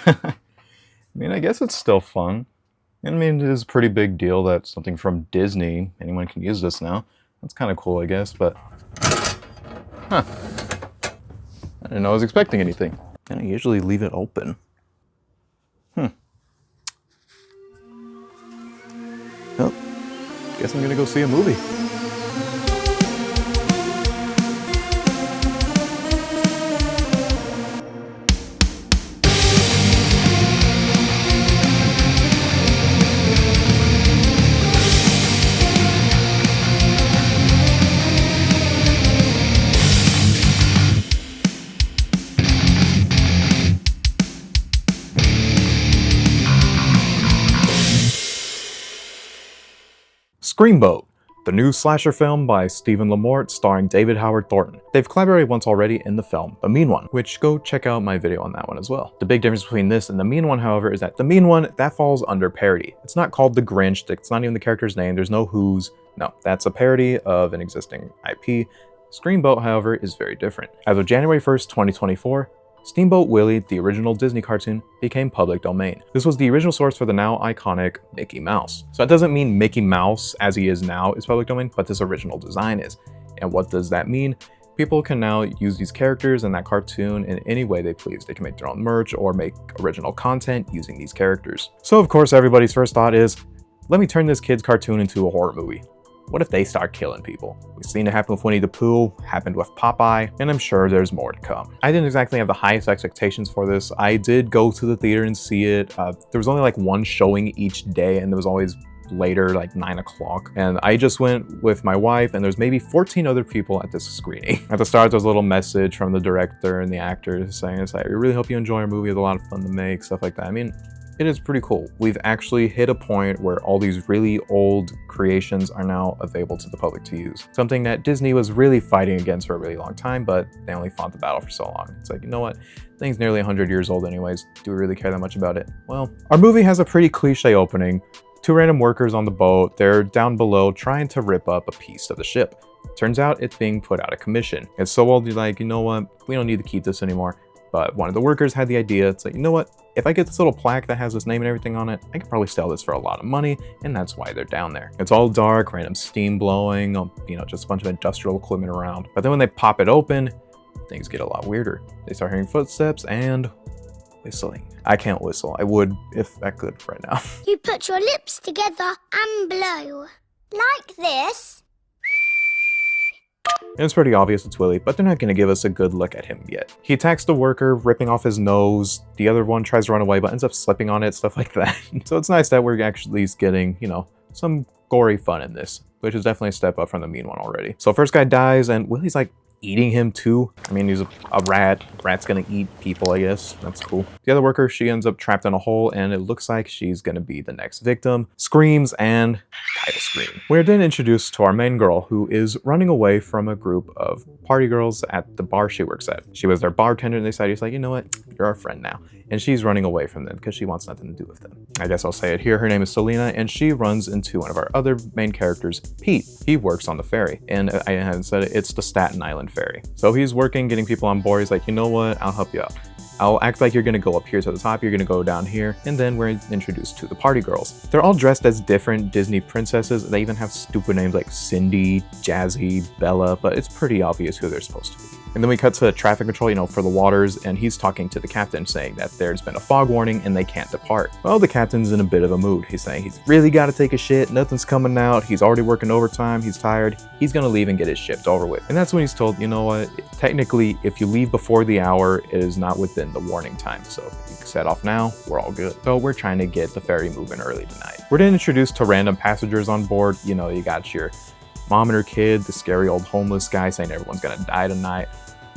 I mean, I guess it's still fun. I mean, it is a pretty big deal that something from Disney, anyone can use this now. That's kind of cool, I guess, but... Huh. I didn't know I was expecting anything. I usually leave it open. Well, guess I'm gonna go see a movie. Screamboat, the new slasher film by Stephen Lamort starring David Howard Thornton. They've collaborated once already in the film The Mean One, which go check out my video on that one as well. The big difference between this and The Mean One, however, is that The Mean One, that falls under parody. It's not called The Grinch, it's not even the character's name, there's no who's. No, that's a parody of an existing IP. Screamboat, however, is very different. As of January 1st, 2024, Steamboat Willie, the original Disney cartoon, became public domain. This was the original source for the now iconic Mickey Mouse. So that doesn't mean Mickey Mouse, as he is now, is public domain, but this original design is. And what does that mean? People can now use these characters in that cartoon in any way they please. They can make their own merch or make original content using these characters. So of course, everybody's first thought is, let me turn this kid's cartoon into a horror movie. What if they start killing people? We've seen it happen with Winnie the Pooh, happened with Popeye, and I'm sure there's more to come. I didn't exactly have the highest expectations for this. I did go to the theater and see it. There was only like one showing each day, and there was always later, like 9 o'clock. And I just went with my wife, and there's maybe 14 other people at this screening. At the start, there's a little message from the director and the actors saying, it's like, we really hope you enjoy our movie. It's a lot of fun to make, stuff like that. I mean, it is pretty cool. We've actually hit a point where all these really old creations are now available to the public to use. Something that Disney was really fighting against for a really long time, but they only fought the battle for so long. It's like, you know what? The thing's nearly 100 years old anyways. Do we really care that much about it? Well, our movie has a pretty cliche opening. 2 random workers on the boat, they're down below trying to rip up a piece of the ship. Turns out it's being put out of commission. It's so old, you're like, you know what? We don't need to keep this anymore. But one of the workers had the idea, it's like, you know what? If I get this little plaque that has his name and everything on it, I could probably sell this for a lot of money, and that's why they're down there. It's all dark, random steam blowing, you know, just a bunch of industrial equipment around. But then when they pop it open, things get a lot weirder. They start hearing footsteps and whistling. I can't whistle. I would if I could right now. You put your lips together and blow. Like this. And it's pretty obvious it's Willie, but they're not going to give us a good look at him yet. He attacks the worker, ripping off his nose. The other one tries to run away, but ends up slipping on it, stuff like that. So it's nice that we're actually getting, you know, some gory fun in this, which is definitely a step up from the Mean One already. So first guy dies, and Willie's like eating him too. I mean, he's a rat. Rat's gonna eat people, I guess. That's cool. The other worker, she ends up trapped in a hole, and it looks like she's gonna be the next victim. Screams and title screen. We're then introduced to our main girl, who is running away from a group of party girls at the bar she works at. She was their bartender, and they decided, he's like, you know what? You're our friend now. And she's running away from them because she wants nothing to do with them. I guess I'll say it here. Her name is Selena, and she runs into one of our other main characters, Pete. He works on the ferry, and I haven't said it, it's the Staten Island ferry. So he's working, getting people on board. He's like, you know what? I'll help you out. I'll act like you're gonna go up here to the top, you're gonna go down here, and then we're introduced to the party girls. They're all dressed as different Disney princesses. They even have stupid names like Cindy, Jazzy, Bella, but it's pretty obvious who they're supposed to be. And then we cut to traffic control, you know, for the waters, and he's talking to the captain saying that there's been a fog warning and they can't depart. Well, the captain's in a bit of a mood. He's saying he's really got to take a shit, nothing's coming out, he's already working overtime, he's tired, he's gonna leave and get his shift over with. And that's when he's told, you know what, technically, if you leave before the hour, it is not within the warning time. So if you set off now, we're all good. So we're trying to get the ferry moving early tonight. We're then introduced to random passengers on board. You know, you got your mom and her kid, the scary old homeless guy saying everyone's gonna die tonight,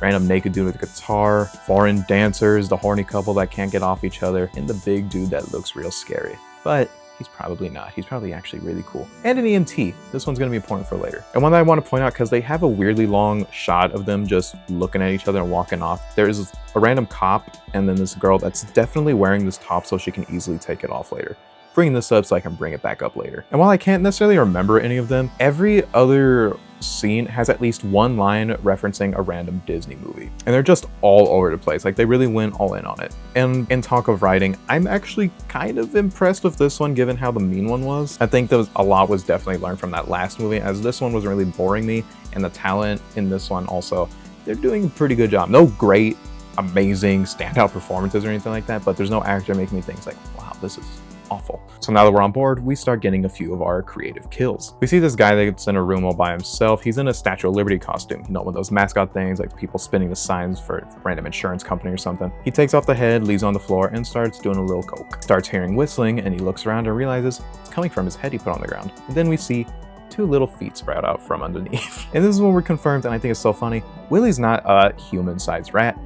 random naked dude with a guitar, foreign dancers, the horny couple that can't get off each other, and the big dude that looks real scary. But he's probably not. He's probably actually really cool. And an EMT. This one's gonna be important for later. And one that I want to point out, because they have a weirdly long shot of them just looking at each other and walking off. There is a random cop and then this girl that's definitely wearing this top so she can easily take it off later. bringing this up so I can bring it back up later. And while I can't necessarily remember any of them, every other scene has at least one line referencing a random Disney movie. And they're just all over the place. Like, they really went all in on it. And in talk of writing, I'm actually kind of impressed with this one given how the mean one was. I think a lot was definitely learned from that last movie, as this one was really boring me, and the talent in this one also, they're doing a pretty good job. No great, amazing, standout performances or anything like that, but there's no actor making me think like, wow, this is awful. So now that we're on board, we start getting a few of our creative kills. We see this guy that's in a room all by himself. He's in a Statue of Liberty costume, you know, one of those mascot things, like people spinning the signs for a random insurance company or something. He takes off the head, leaves on the floor, and starts doing a little coke. Starts hearing whistling, and he looks around and realizes it's coming from his head he put on the ground. And then we see two little feet sprout out from underneath. And this is when we're confirmed, and I think it's so funny, Willie's not a human-sized rat.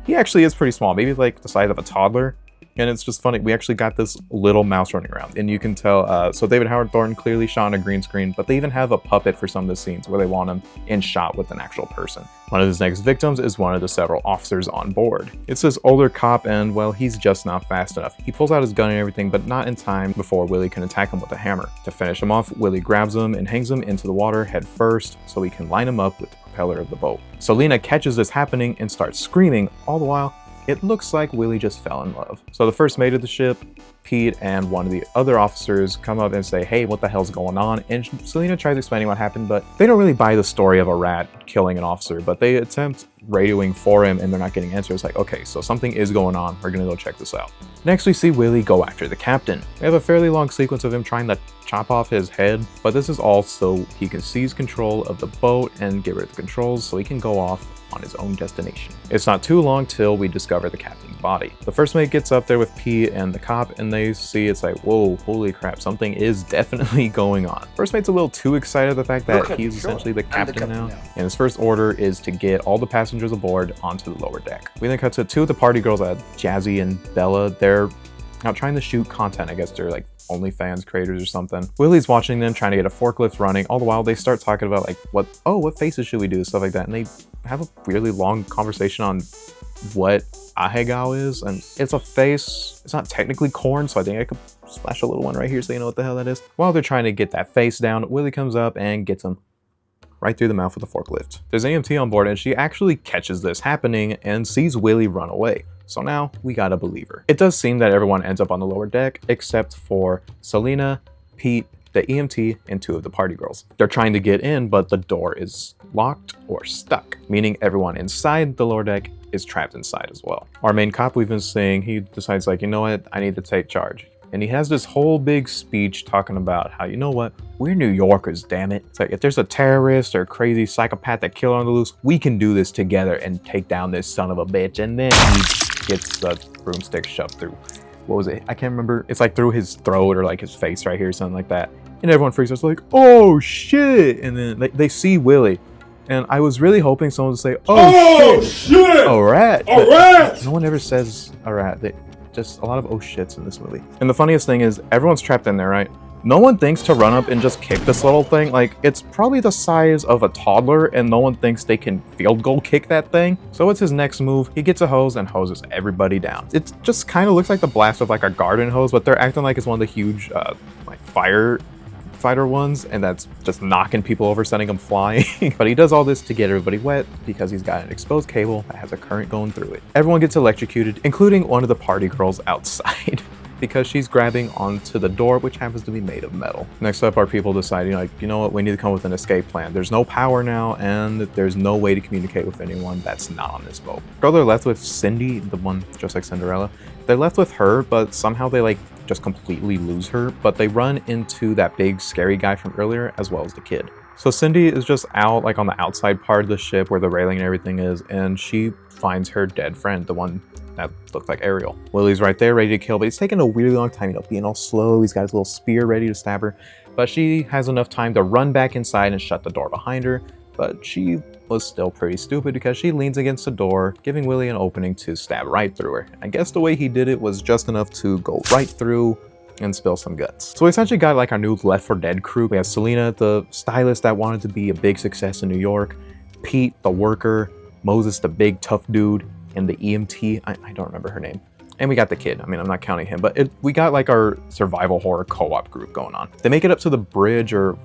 He actually is pretty small, maybe like the size of a toddler. And it's just funny, we actually got this little mouse running around, and you can tell, so David Howard Thornton clearly shot on a green screen, but they even have a puppet for some of the scenes where they want him in shot with an actual person. One of his next victims is one of the several officers on board. It's this older cop, and well, he's just not fast enough. He pulls out his gun and everything, but not in time before Willie can attack him with a hammer. To finish him off, Willie grabs him and hangs him into the water head first so he can line him up with the propeller of the boat. Selena catches this happening and starts screaming, all the while it looks like Willie just fell in love. So the first mate of the ship, Pete, and one of the other officers come up and say, hey, what the hell's going on? And Selena tries explaining what happened, but they don't really buy the story of a rat killing an officer, but they attempt radioing for him and they're not getting answers. Like, okay, so something is going on. We're gonna go check this out. Next, we see Willie go after the captain. We have a fairly long sequence of him trying to chop off his head, but this is all so he can seize control of the boat and get rid of the controls so he can go off on his own destination. It's not too long till we discover the captain's body. The first mate gets up there with Pete and the cop, and they see it's like, whoa, holy crap, something is definitely going on. First mate's a little too excited at the fact that he's essentially the captain now, and his first order is to get all the passengers aboard onto the lower deck. We then cut to two of the party girls, Jazzy and Bella. They're out trying to shoot content. I guess they're like OnlyFans creators or something. Willie's watching them trying to get a forklift running. All the while they start talking about like what faces should we do, stuff like that, and they have a really long conversation on what ahegao is, and it's a face. It's not technically corn, so I think I could splash a little one right here so you know what the hell that is. While they're trying to get that face down, Willie comes up and gets him right through the mouth with a forklift. There's an EMT on board, and she actually catches this happening and sees Willie run away. So now we gotta believe her. It does seem that everyone ends up on the lower deck except for Selena, Pete, the EMT, and two of the party girls. They're trying to get in, but the door is locked or stuck, meaning everyone inside the lower deck is trapped inside as well. Our main cop we've been seeing, he decides like, you know what, I need to take charge. And he has this whole big speech talking about how, you know what, we're New Yorkers, damn it. It's like, if there's a terrorist or crazy psychopath that killer on the loose, we can do this together and take down this son of a bitch. And then he gets the broomstick shoved through, what was it? I can't remember. It's like through his throat or like his face right here, something like that. And everyone freaks out, it's like, oh shit. And then they see Willie. And I was really hoping someone would say, oh shit, a rat. A rat! No one ever says a rat. Just a lot of oh shits in this movie. And the funniest thing is everyone's trapped in there, right? No one thinks to run up and just kick this little thing. Like, it's probably the size of a toddler and no one thinks they can field goal kick that thing. So what's his next move? He gets a hose and hoses everybody down. It just kind of looks like the blast of like a garden hose, but they're acting like it's one of the huge like firefighter ones, and that's just knocking people over, sending them flying. But he does all this to get everybody wet because he's got an exposed cable that has a current going through it. Everyone gets electrocuted, including one of the party girls outside. Because she's grabbing onto the door, which happens to be made of metal. Next up, our people deciding, like, you know what, we need to come up with an escape plan. There's no power now, and there's no way to communicate with anyone that's not on this boat. Girl, they're left with Cindy, the one just like Cinderella. They're left with her, but somehow they like just completely lose her, but they run into that big scary guy from earlier, as well as the kid. So Cindy is just out like on the outside part of the ship where the railing and everything is, and she finds her dead friend, the one that looked like Ariel. Willie's right there ready to kill, but he's taking a really long time, you know, being all slow. He's got his little spear ready to stab her, but she has enough time to run back inside and shut the door behind her. But she was still pretty stupid because she leans against the door, giving Willie an opening to stab right through her. I guess the way he did it was just enough to go right through and spill some guts. So we essentially got like our new Left 4 Dead crew. We have Selena, the stylist that wanted to be a big success in New York, Pete, the worker, Moses, the big tough dude, and the EMT, I don't remember her name. And we got the kid. I mean, I'm not counting him, but we got like our survival horror co-op group going on. They make it up to the bridge or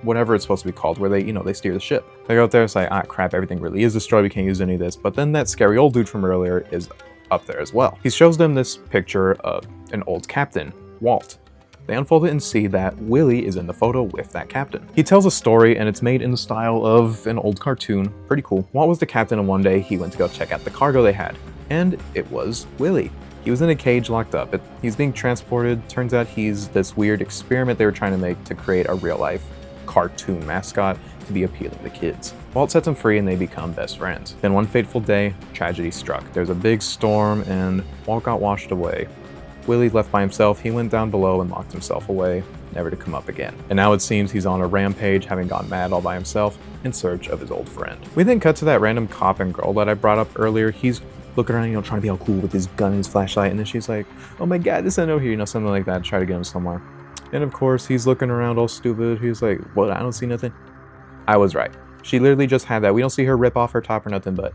whatever it's supposed to be called, where they, they steer the ship. They go up there, it's like, ah, crap, everything really is destroyed, we can't use any of this. But then that scary old dude from earlier is up there as well. He shows them this picture of an old captain, Walt. They unfold it and see that Willie is in the photo with that captain. He tells a story and it's made in the style of an old cartoon. Pretty cool. Walt was the captain and one day he went to go check out the cargo they had. And it was Willie. He was in a cage locked up. He's being transported. Turns out he's this weird experiment they were trying to make to create a real life cartoon mascot to be appealing to kids. Walt sets him free and they become best friends. Then one fateful day, tragedy struck. There's a big storm and Walt got washed away. Willie left by himself, he went down below and locked himself away, never to come up again. And now it seems he's on a rampage, having gone mad all by himself, in search of his old friend. We then cut to that random cop and girl that I brought up earlier. He's looking around, trying to be all cool with his gun and his flashlight, and then she's like, oh my god, this ain't over here, something like that, try to get him somewhere. And of course, he's looking around all stupid. He's like, what, I don't see nothing? I was right. She literally just had that. We don't see her rip off her top or nothing, but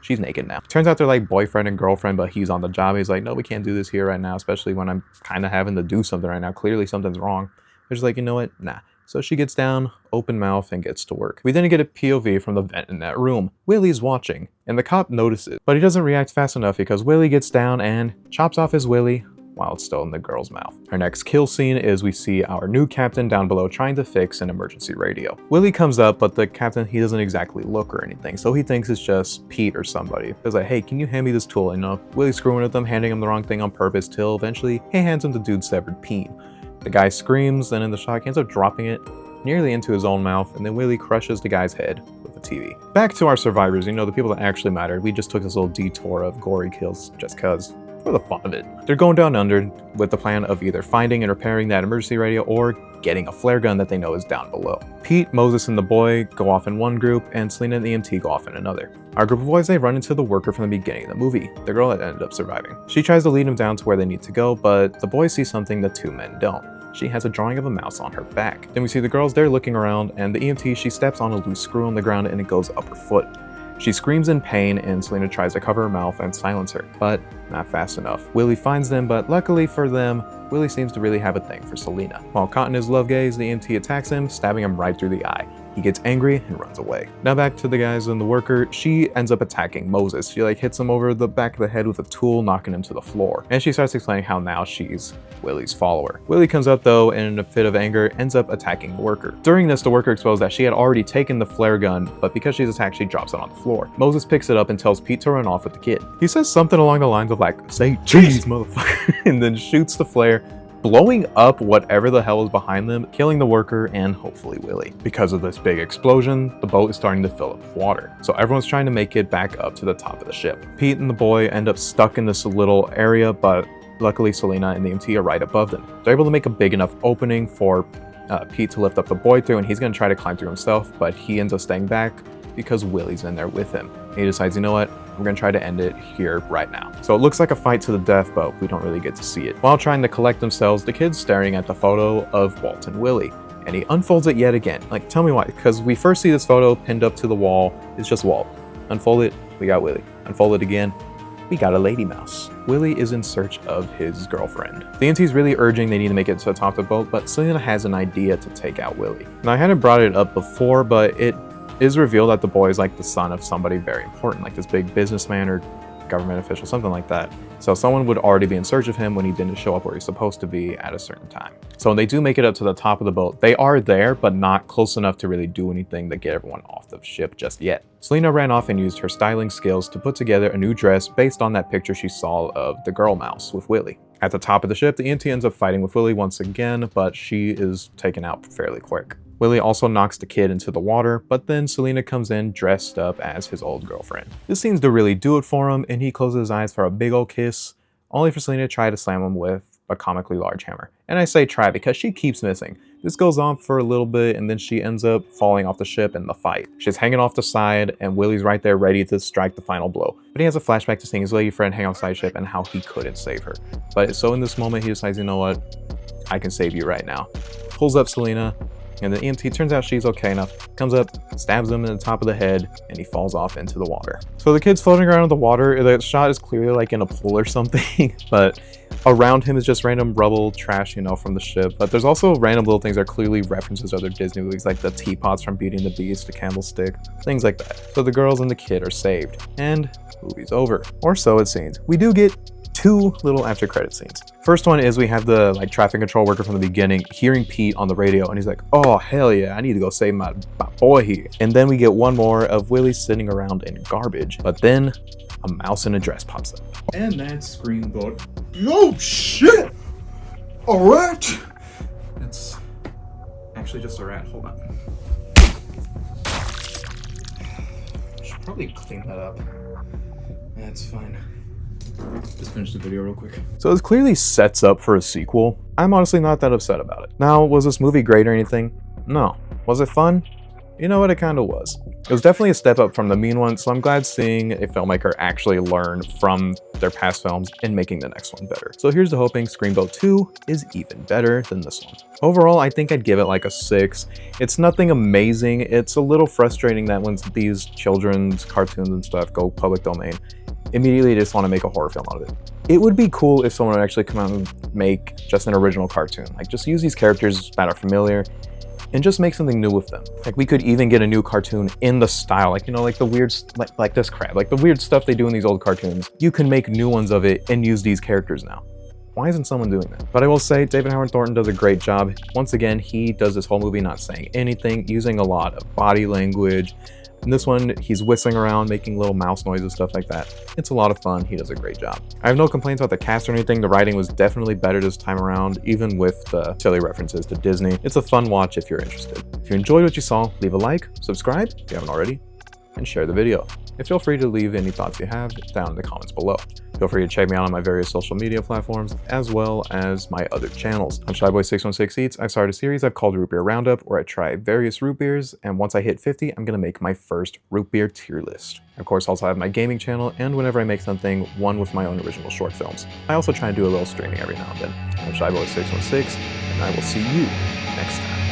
she's naked now. Turns out they're like boyfriend and girlfriend, but he's on the job. He's like, no, we can't do this here right now, especially when I'm kind of having to do something right now. Clearly something's wrong. They're just like, you know what? Nah. So she gets down, open mouth, and gets to work. We then get a POV from the vent in that room. Willie's watching, and the cop notices, but he doesn't react fast enough because Willie gets down and chops off his Willie while it's still in the girl's mouth. Our next kill scene is we see our new captain down below trying to fix an emergency radio. Willie comes up, but the captain, he doesn't exactly look or anything, so he thinks it's just Pete or somebody. He's like, hey, can you hand me this tool? And Willie's screwing with them, handing him the wrong thing on purpose till eventually he hands him the dude's severed peen. The guy screams, and in the shock, he ends up dropping it nearly into his own mouth, and then Willie crushes the guy's head with the TV. Back to our survivors, the people that actually mattered. We just took this little detour of gory kills just cause, for the fun of it. They're going down under with the plan of either finding and repairing that emergency radio or getting a flare gun that they know is down below. Pete, Moses, and the boy go off in one group, and Selena and the EMT go off in another. Our group of boys, they run into the worker from the beginning of the movie, the girl that ended up surviving. She tries to lead them down to where they need to go, but the boys see something the two men don't. She has a drawing of a mouse on her back. Then we see the girls there looking around, and the EMT, she steps on a loose screw on the ground and it goes up her foot. She screams in pain and Selena tries to cover her mouth and silence her, but not fast enough. Willie finds them, but luckily for them, Willie seems to really have a thing for Selena. While caught in his love gaze, the EMT attacks him, stabbing him right through the eye. He gets angry and runs away. Now back to the guys and the worker, she ends up attacking Moses. She hits him over the back of the head with a tool, knocking him to the floor. And she starts explaining how now she's Willie's follower. Willie comes up though, and in a fit of anger, ends up attacking the worker. During this, the worker exposed that she had already taken the flare gun, but because she's attacked, she drops it on the floor. Moses picks it up and tells Pete to run off with the kid. He says something along the lines of say cheese, motherfucker, and then shoots the flare, blowing up whatever the hell is behind them, killing the worker and hopefully Willie. Because of this big explosion, the boat is starting to fill up with water. So everyone's trying to make it back up to the top of the ship. Pete and the boy end up stuck in this little area, but luckily Selena and the EMT are right above them. They're able to make a big enough opening for Pete to lift up the boy through, and he's gonna try to climb through himself, but he ends up staying back because Willie's in there with him. He decides, you know what, we're gonna try to end it here right now. So it looks like a fight to the death, but we don't really get to see it. While trying to collect themselves, the kid's staring at the photo of Walt and Willie, and he unfolds it yet again. Tell me why, because we first see this photo pinned up to the wall, it's just Walt. Unfold it, we got Willie. Unfold it again, we got a lady mouse. Willie is in search of his girlfriend. The EMT's really urging they need to make it to the top of the boat, but Selena has an idea to take out Willie. Now I hadn't brought it up before, but it is revealed that the boy is the son of somebody very important, this big businessman or government official, something like that. So someone would already be in search of him when he didn't show up where he's supposed to be at a certain time. So when they do make it up to the top of the boat, they are there, but not close enough to really do anything to get everyone off the ship just yet. Selena ran off and used her styling skills to put together a new dress based on that picture she saw of the girl mouse with Willie. At the top of the ship, the EMT ends up fighting with Willie once again, but she is taken out fairly quick. Willie also knocks the kid into the water, but then Selena comes in dressed up as his old girlfriend. This seems to really do it for him, and he closes his eyes for a big old kiss, only for Selena to try to slam him with a comically large hammer. And I say try because she keeps missing. This goes on for a little bit, and then she ends up falling off the ship in the fight. She's hanging off the side, and Willie's right there ready to strike the final blow. But he has a flashback to seeing his lady friend hang off the side ship and how he couldn't save her. But so in this moment, he decides, you know what? I can save you right now. Pulls up Selena, And the EMT turns out she's okay enough, comes up, stabs him in the top of the head, and he falls off into the water. So the kid's floating around in the water. The shot is clearly like in a pool or something, but around him is just random rubble, trash, you know, from the ship. But there's also random little things that are clearly references to other Disney movies, like the teapots from Beauty and the Beast, the candlestick, things like that. So the girls and the kid are saved, and movie's over. Or so it seems. We do get 2 little after credit scenes. First one is we have the traffic control worker from the beginning hearing Pete on the radio, and he's like, oh hell yeah, I need to go save my boy here. And then we get one more of Willie sitting around in garbage, but then a mouse in a dress pops up. And that's Screamboat. Oh shit! A rat! That's actually just a rat. Hold on. Should probably clean that up. That's fine. Just finish the video real quick. So this clearly sets up for a sequel. I'm honestly not that upset about it. Now, was this movie great or anything? No. Was it fun? You know what, it kind of was. It was definitely a step up from the Mean One, so I'm glad seeing a filmmaker actually learn from their past films and making the next one better. So here's to hoping Screamboat 2 is even better than this one. Overall, I think I'd give it like a 6. It's nothing amazing. It's a little frustrating that when these children's cartoons and stuff go public domain, immediately they just want to make a horror film out of it. It would be cool if someone would actually come out and make just an original cartoon. Like, just use these characters that are familiar and just make something new with them. Like, we could even get a new cartoon in the style, like, you know, like the weird, like this crap, like the weird stuff they do in these old cartoons. You can make new ones of it and use these characters now. Why isn't someone doing that? But I will say, David Howard Thornton does a great job. Once again, he does this whole movie not saying anything, using a lot of body language. In this one, he's whistling around, making little mouse noises, stuff like that. It's a lot of fun. He does a great job. I have no complaints about the cast or anything. The writing was definitely better this time around, even with the silly references to Disney. It's a fun watch if you're interested. If you enjoyed what you saw, leave a like, subscribe if you haven't already, and share the video. And feel free to leave any thoughts you have down in the comments below. Feel free to check me out on my various social media platforms, as well as my other channels. On Shyboy616 Eats, I started a series I've called Root Beer Roundup, where I try various root beers, and once I hit 50, I'm gonna make my first root beer tier list. Of course, also have my gaming channel, and whenever I make something, one with my own original short films. I also try to do a little streaming every now and then. I'm Shyboy616, and I will see you next time.